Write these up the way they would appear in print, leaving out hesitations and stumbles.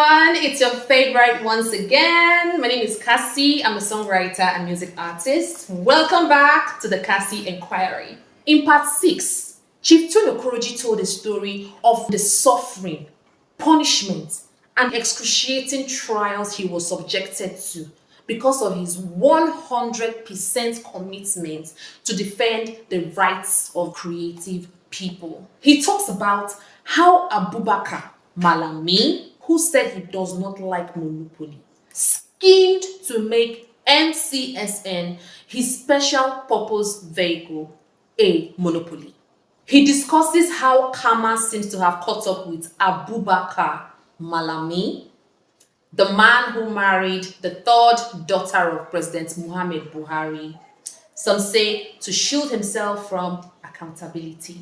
everyone. It's your favorite once again. My name is Cassie. I'm a songwriter and music artist. Welcome back to the Cassie Inquiry. In part 6, Chief Tunokoroji told a story of the suffering, punishment, and excruciating trials he was subjected to because of his 100% commitment to defend the rights of creative people. He talks about how Abubakar Malami, who said he does not like monopoly, schemed to make MCSN his special purpose vehicle a monopoly. He discusses how karma seems to have caught up with Abubakar Malami, the man who married the third daughter of President Muhammad Buhari, some say to shield himself from accountability.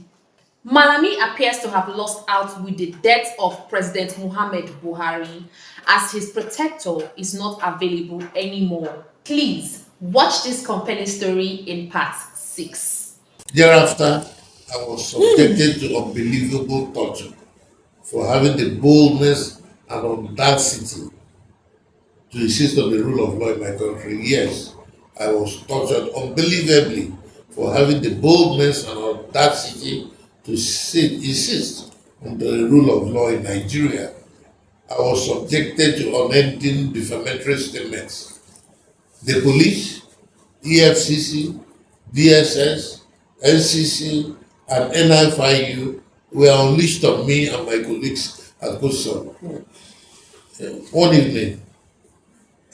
Malami appears to have lost out with the death of President Muhammad Buhari as his protector is not available anymore. Please watch this compelling story in part 6. Thereafter, I was subjected to unbelievable torture for having the boldness and audacity to insist on the rule of law in my country. Yes, I was tortured unbelievably for having the boldness and audacity to insist on the rule of law in Nigeria. I was subjected to unending defamatory statements. The police, EFCC, DSS, NCC, and NFIU were unleashed on me and my colleagues at Kusum. One evening,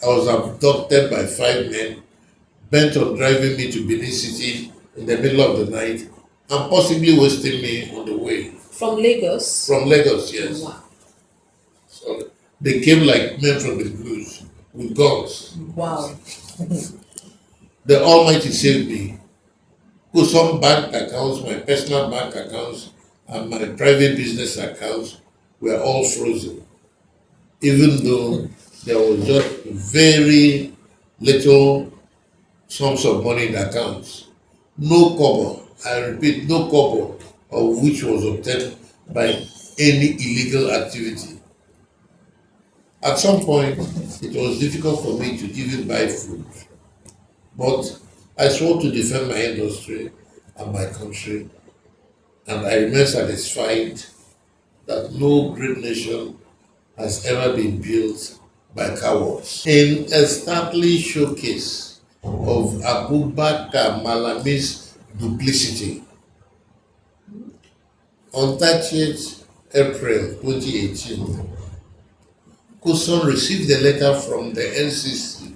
I was abducted by 5 men bent on driving me to Benin City in the middle of the night and possibly wasting me on the way. From Lagos? From Lagos, yes. Wow. So they came like men from the blues with guns. Wow. The Almighty saved me. Put some bank accounts, my personal bank accounts, and my private business accounts were all frozen. Even though there was just very little sums of money in the accounts. No kobo, I repeat, no kobo of which was obtained by any illegal activity. At some point, it was difficult for me to even buy food. But I swore to defend my industry and my country, and I remain satisfied that no great nation has ever been built by cowards. In a startling showcase of Abubakar Malami's duplicity, on 30th April 2018, Kuson received a letter from the NCC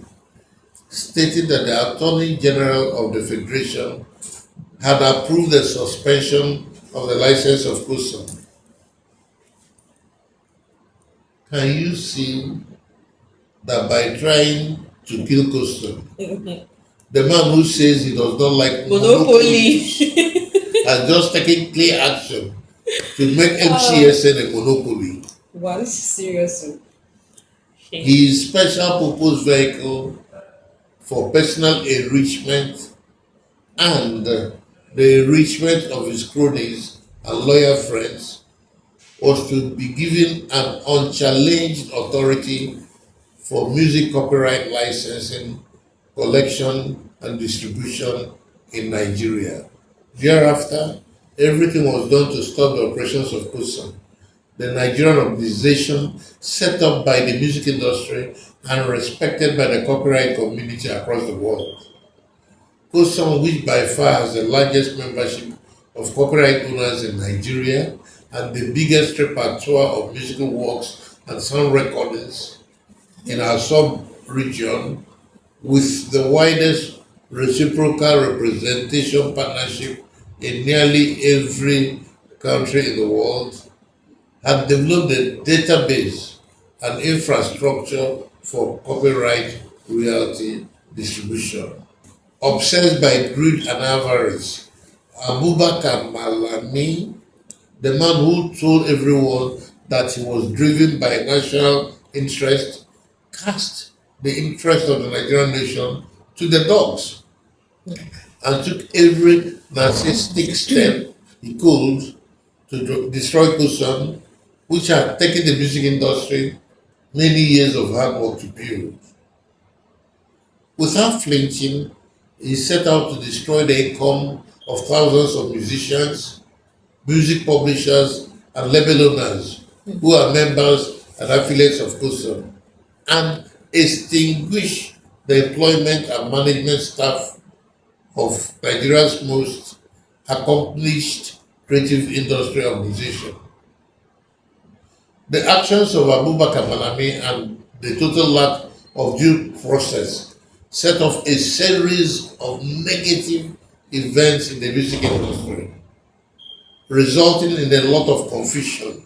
stating that the Attorney General of the Federation had approved the suspension of the license of Kuson. Can you see that by trying to kill Kuson, the man who says he does not like Monopoly has just taken clear action to make MCSN a monopoly? Wow, this is serious. His special purpose vehicle for personal enrichment and the enrichment of his cronies and loyal friends was to be given an unchallenged authority for music copyright licensing, collection, and distribution in Nigeria. Thereafter, everything was done to stop the operations of Kusan, the Nigerian organization set up by the music industry and respected by the copyright community across the world. Kusan, which by far has the largest membership of copyright owners in Nigeria and the biggest repertoire of musical works and sound recordings in our sub-region, with the widest reciprocal representation partnership in nearly every country in the world, had developed a database and infrastructure for copyright royalty distribution. Obsessed by greed and avarice, Abubakar Malami, the man who told everyone that he was driven by national interest, cast the interest of the Nigerian nation to the dogs and took every narcissistic step he could to destroy Kusan, which had taken the music industry many years of hard work to build. Without flinching, he set out to destroy the income of thousands of musicians, music publishers, and label owners who are members and affiliates of COSOM, and extinguish the employment and management staff of Nigeria's most accomplished creative industry organization. The actions of Abubakar Malami and the total lack of due process set off a series of negative events in the music industry, resulting in a lot of confusion,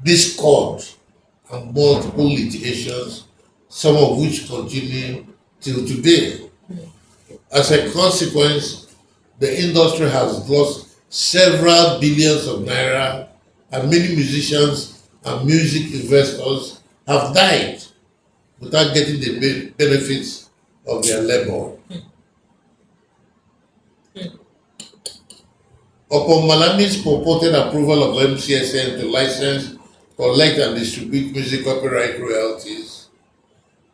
discord, and multiple litigations, some of which continue till today. As a consequence, the industry has lost several billions of naira, and many musicians and music investors have died without getting the benefits of their labor. Upon Malami's purported approval of MCSN to license, collect, and distribute music copyright royalties,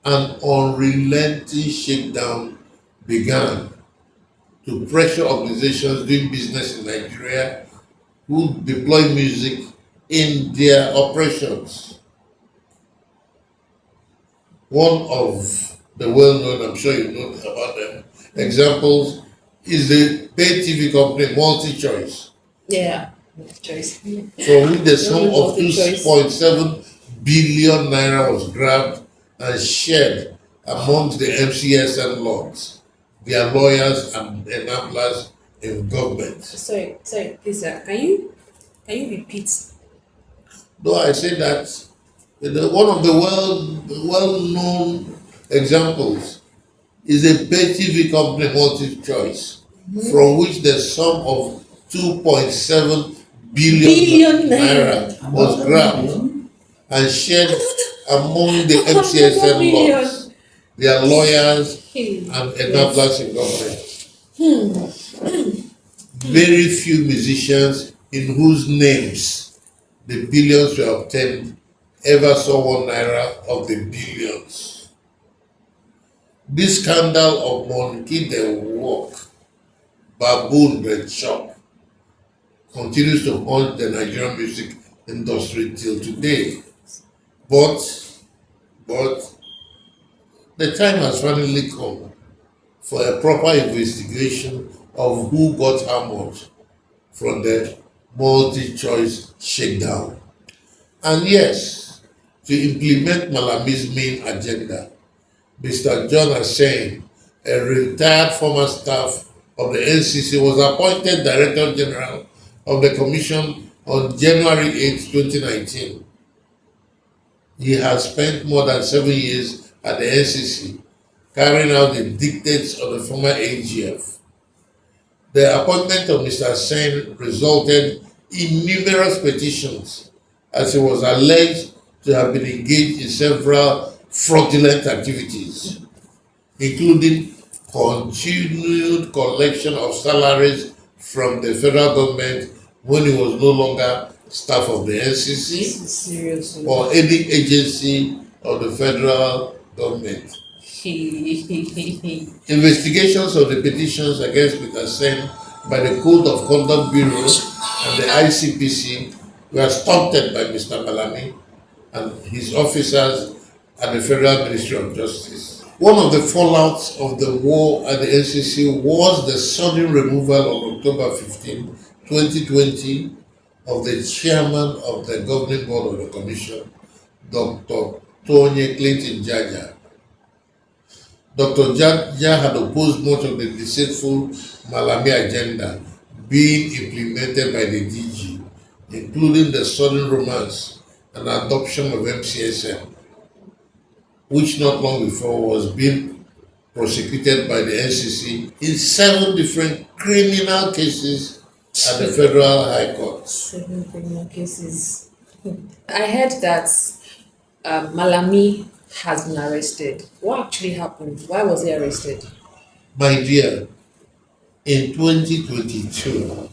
an unrelenting shakedown began to pressure organizations doing business in Nigeria who deploy music in their operations. One of the well-known, I'm sure you know about them, examples is the pay TV company MultiChoice, Yeah, choice. from which the sum of MultiChoice. 2.7 billion naira was grabbed and shared amongst the MCSN lords, their lawyers, and enablers in government. Sorry, please, can you repeat? Though I say that one of the well-known examples is a pay TV company MultiChoice, from which the sum of 2.7 billion naira was grabbed and shared among the MCSN lords, their lawyers, and enablers in government. Very few musicians in whose names the billions were obtained ever saw 1 naira of the billions. This scandal of monkey the walk, baboon the chop, continues to haunt the Nigerian music industry till today. But the time has finally come for a proper investigation of who got how much from the MultiChoice shakedown. And yes, to implement Malami's main agenda, Mr. John Hussein, a retired former staff of the NCC, was appointed Director General of the Commission on January 8, 2019. He has spent more than 7 years at the NCC, carrying out the dictates of the former AGF. The appointment of Mr. Hussein resulted in numerous petitions, as he was alleged to have been engaged in several fraudulent activities, including continued collection of salaries from the federal government when he was no longer staff of the NCC Seriously. or any agency of the federal government. Investigations of the petitions against Mr. Sen by the Code of Conduct Bureau and the ICPC were stopped by Mr. Malami and his officers at the Federal Ministry of Justice. One of the fallouts of the war at the NCC was the sudden removal on October 15, 2020, of the chairman of the governing board of the commission, Dr. Tony Clinton Jaja. Dr. Jaja had opposed much of the deceitful Malami agenda being implemented by the DG, including the sudden romance and adoption of MCSN, which not long before was being prosecuted by the NCC in 7 different criminal cases at the Federal High Court. 7 criminal cases. I heard that Malami has been arrested. What actually happened? Why was he arrested? My dear, in 2022,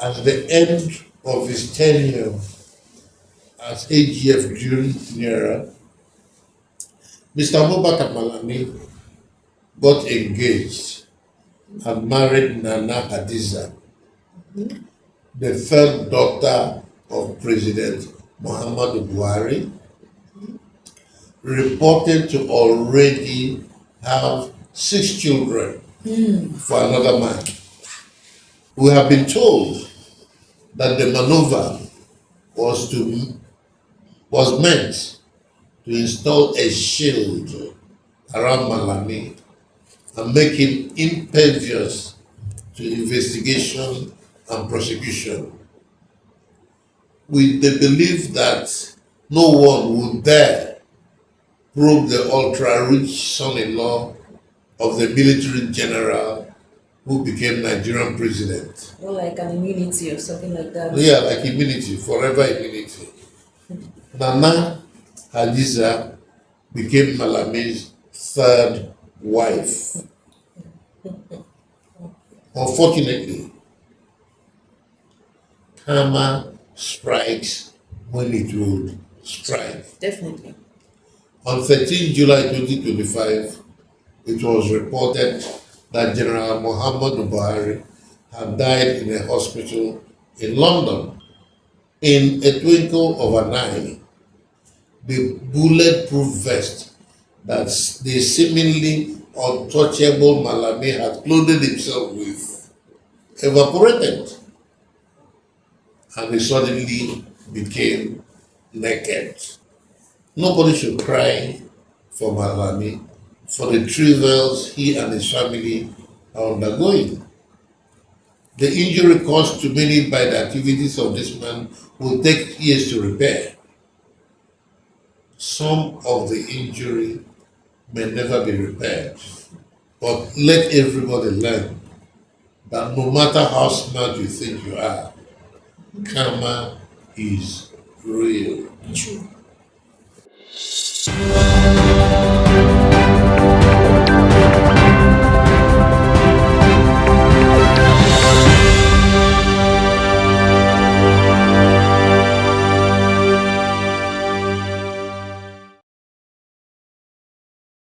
at the end of his tenure as AGF during funeral, Mr. Abubakar Malami got engaged and married Nana Hadiza, the third daughter of President Muhammadu Buhari, reported to already have 6 children for another man. We have been told that the maneuver was meant to install a shield around Malami and make him impervious to investigation and prosecution, with the belief that no one would dare probe the ultra-rich son-in-law of the military general who became Nigerian president. Or like an immunity or something like that. Yeah, like immunity, forever immunity. Nana Hadiza became Malami's third wife. Unfortunately, karma strikes when it will strike. Definitely. On 13 July 2025, it was reported that General Muhammadu Buhari had died in a hospital in London. In a twinkle of an eye, the bulletproof vest that the seemingly untouchable Malami had clothed himself with evaporated, and he suddenly became naked. Nobody should cry for Malami for the travails he and his family are undergoing. The injury caused to many by the activities of this man will take years to repair. Some of the injury may never be repaired, but let everybody learn that no matter how smart you think you are, karma is real. True.